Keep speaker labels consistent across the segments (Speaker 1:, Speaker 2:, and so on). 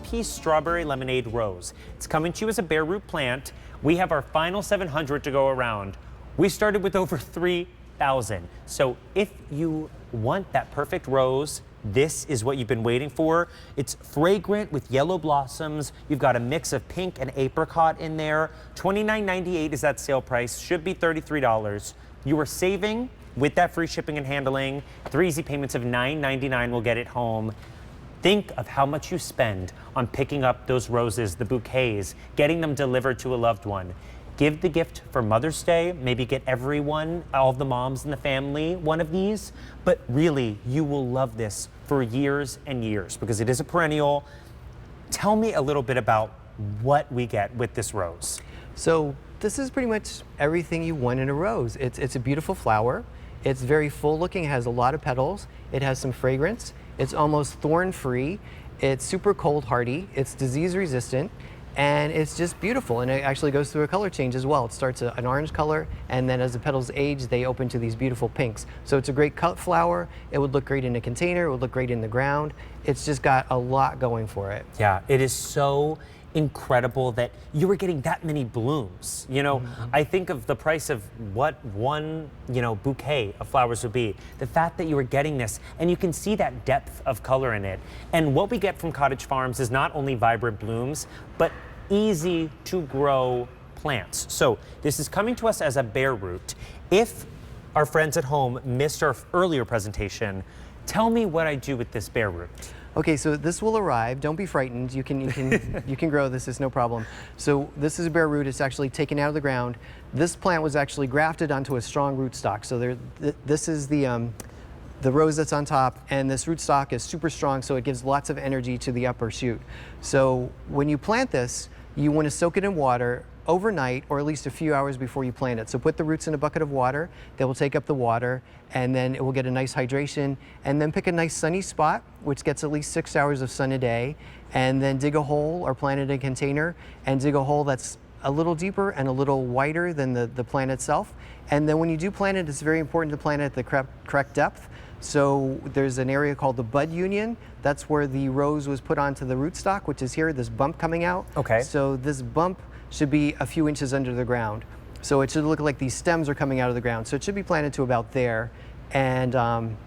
Speaker 1: 4-piece strawberry lemonade rose. It's coming to you as a Bareroot plant. We have our final 700 to go around. We started with over 3,000. So if you want that perfect rose, this is what you've been waiting for. It's fragrant with yellow blossoms. You've got a mix of pink and apricot in there. $29.98 is that sale price. Should be $33. You are saving with that free shipping and handling. 3 easy payments of $9.99 will get it home. Think of how much you spend on picking up those roses, the bouquets, getting them delivered to a loved one. Give the gift for Mother's Day. Maybe get everyone, all the moms in the family, one of these. But really, you will love this for years and years because it is a perennial. Tell me a little bit about what we get with this rose.
Speaker 2: So this is pretty much everything you want in a rose. It's a beautiful flower. It's very full looking. It has a lot of petals. It has some fragrance. It's almost thorn free. It's super cold hardy. It's disease resistant. And it's just beautiful, and it actually goes through a color change as well. It starts an orange color, and then as the petals age, they open to these beautiful pinks. So it's a great cut flower. It would look great in a container. It would look great in the ground. It's just got a lot going for it.
Speaker 1: Yeah, it is so incredible that you were getting that many blooms. You know, I think of the price of what one, bouquet of flowers would be. The fact that you were getting this, and you can see that depth of color in it. And what we get from Cottage Farms is not only vibrant blooms, but easy to grow plants. So this is coming to us as a Bareroot. If our friends at home missed our earlier presentation, tell me what I do with this Bareroot.
Speaker 2: Okay, so this will arrive. Don't be frightened. You can grow this. It's no problem. So this is a Bareroot. It's actually taken out of the ground. This plant was actually grafted onto a strong rootstock. So this is the rose that's on top, and this rootstock is super strong, so it gives lots of energy to the upper shoot. So when you plant this, you want to soak it in water overnight, or at least a few hours before you plant it. So put the roots in a bucket of water. They will take up the water, and then it will get a nice hydration. And then pick a nice sunny spot, which gets at least 6 hours of sun a day, and then dig a hole or plant it in a container, and dig a hole that's a little deeper and a little wider than the plant itself. And then when you do plant it, it's very important to plant it at the correct depth. So there's an area called the bud union. That's where the rose was put onto the rootstock, which is here, this bump coming out.
Speaker 1: Okay.
Speaker 2: So this bump should be a few inches under the ground. So it should look like these stems are coming out of the ground. So it should be planted to about there. And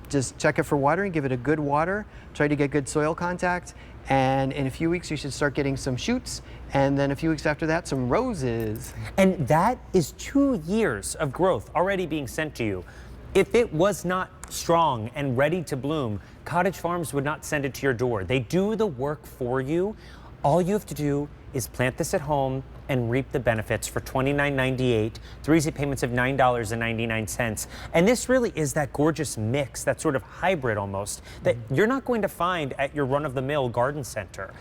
Speaker 2: just check it for watering, give it a good water, try to get good soil contact. And in a few weeks, you should start getting some shoots. And then a few weeks after that, some roses.
Speaker 1: And that is 2 years of growth already being sent to you. If it was not strong and ready to bloom, Cottage Farms would not send it to your door. They do the work for you. All you have to do is plant this at home and reap the benefits for $29.98, 3 easy payments of $9.99. And this really is that gorgeous mix, that sort of hybrid almost, that you're not going to find at your run-of-the-mill garden center.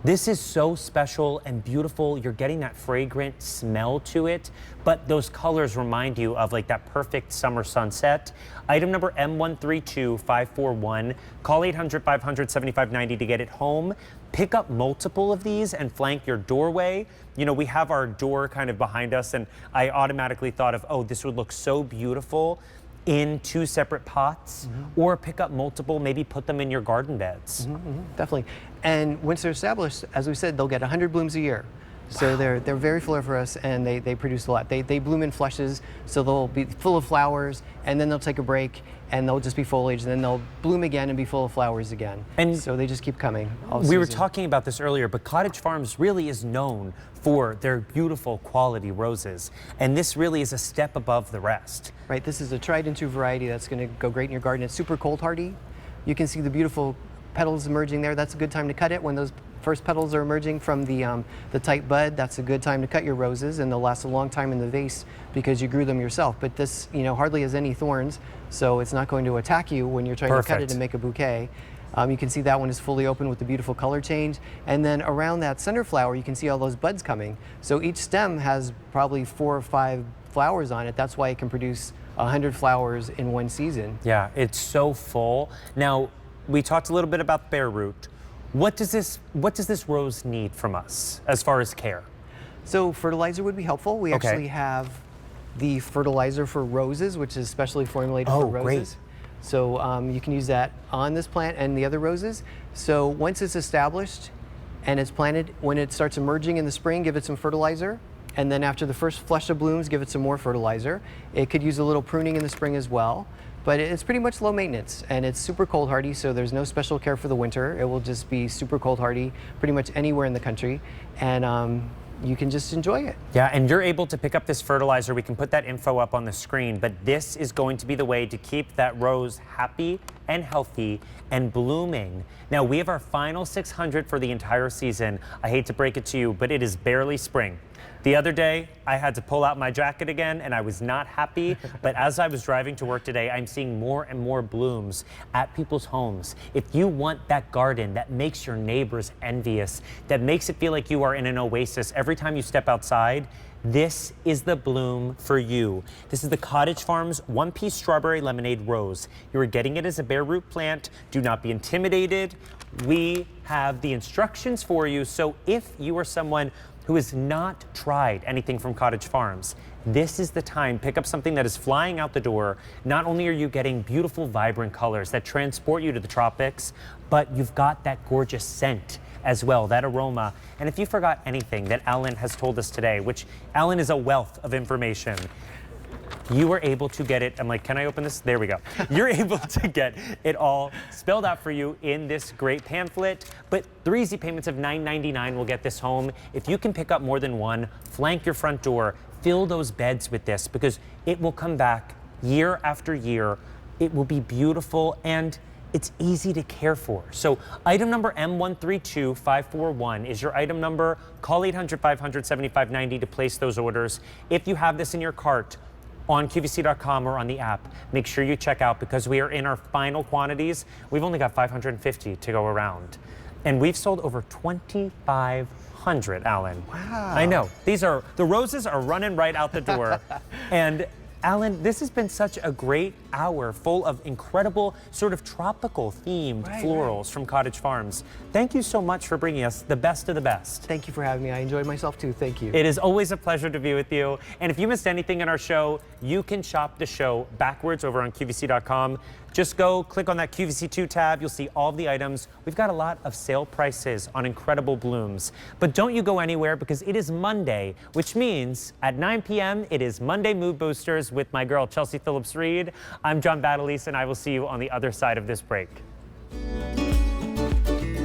Speaker 1: This is so special and beautiful. You're getting that fragrant smell to it, but those colors remind you of like that perfect summer sunset. Item number M132541. Call 800-500-7590 to get it home. Pick up multiple of these and flank your doorway. We have our door kind of behind us, and I automatically thought of, oh, this would look so beautiful in 2 separate pots, or pick up multiple, maybe put them in your garden beds.
Speaker 2: Definitely. And once they're established, as we said, they'll get 100 blooms a year. So wow. They're very floriferous, and they produce a lot. They bloom in flushes, so they'll be full of flowers, and then they'll take a break, and they'll just be foliage, and then they'll bloom again and be full of flowers again. And so they just keep coming all season.
Speaker 1: We were talking about this earlier, but Cottage Farms really is known for their beautiful quality roses, and this really is a step above the rest.
Speaker 2: Right, this is a tried and true variety that's going to go great in your garden. It's super cold hardy. You can see the beautiful petals emerging there. That's a good time to cut it when those first petals are emerging from the tight bud. That's a good time to cut your roses, and they'll last a long time in the vase because you grew them yourself. But this, hardly has any thorns, so it's not going to attack you when you're trying to cut it and make a bouquet. You can see that one is fully open with the beautiful color change. And then around that center flower, you can see all those buds coming. So each stem has probably 4 or 5 flowers on it. That's why it can produce 100 flowers in one season.
Speaker 1: Yeah, it's so full. Now, we talked a little bit about Bareroot. What does this rose need from us as far as care?
Speaker 2: So fertilizer would be helpful. We actually have the fertilizer for roses, which is specially formulated for roses. Great. So you can use that on this plant and the other roses. So once it's established and it's planted. When it starts emerging in the spring, give it some fertilizer. And then after the first flush of blooms, give it some more fertilizer. It could use a little pruning in the spring as well. But it's pretty much low maintenance, and it's super cold hardy, so there's no special care for the winter. It will just be super cold hardy pretty much anywhere in the country, and you can just enjoy it.
Speaker 1: Yeah, and you're able to pick up this fertilizer. We can put that info up on the screen, but this is going to be the way to keep that rose happy and healthy and blooming. Now, we have our final 600 for the entire season. I hate to break it to you, but it is barely spring. The other day, I had to pull out my jacket again, and I was not happy. But as I was driving to work today, I'm seeing more and more blooms at people's homes. If you want that garden that makes your neighbors envious, that makes it feel like you are in an oasis every time you step outside, this is the bloom for you. This is the Cottage Farms one-piece strawberry lemonade rose. You are getting it as a bare root plant. Do not be intimidated. We have the instructions for you. So if you are someone who has not tried anything from Cottage Farms, this is the time. Pick up something that is flying out the door. Not only are you getting beautiful, vibrant colors that transport you to the tropics, but you've got that gorgeous scent as well, that aroma. And if you forgot anything that Alan has told us today, which Alan is a wealth of information, you were able to get it. I'm like, can I open this? There we go. You're able to get it all spelled out for you in this great pamphlet. But 3 easy payments of $9.99 will get this home. If you can pick up more than one, flank your front door, fill those beds with this, because it will come back year after year. It will be beautiful, and it's easy to care for. So item number M132541 is your item number. Call 800-500-7590 to place those orders. If you have this in your cart, on QVC.com or on the app, make sure you check out, because we are in our final quantities. We've only got 550 to go around. And we've sold over 2,500, Alan.
Speaker 2: Wow.
Speaker 1: I know. The roses are running right out the door. And Alan, this has been such a great hour full of incredible sort of tropical themed florals from Cottage Farms. Thank you so much for bringing us the best of the best.
Speaker 2: Thank you for having me. I enjoyed myself too. Thank you.
Speaker 1: It is always a pleasure to be with you. And if you missed anything in our show, you can shop the show backwards over on QVC.com. Just go click on that QVC2 tab. You'll see all of the items. We've got a lot of sale prices on incredible blooms. But don't you go anywhere, because it is Monday, which means at 9 p.m. it is Monday Mood Boosters with my girl Chelsea Phillips-Reed. I'm John Badalise, and I will see you on the other side of this break.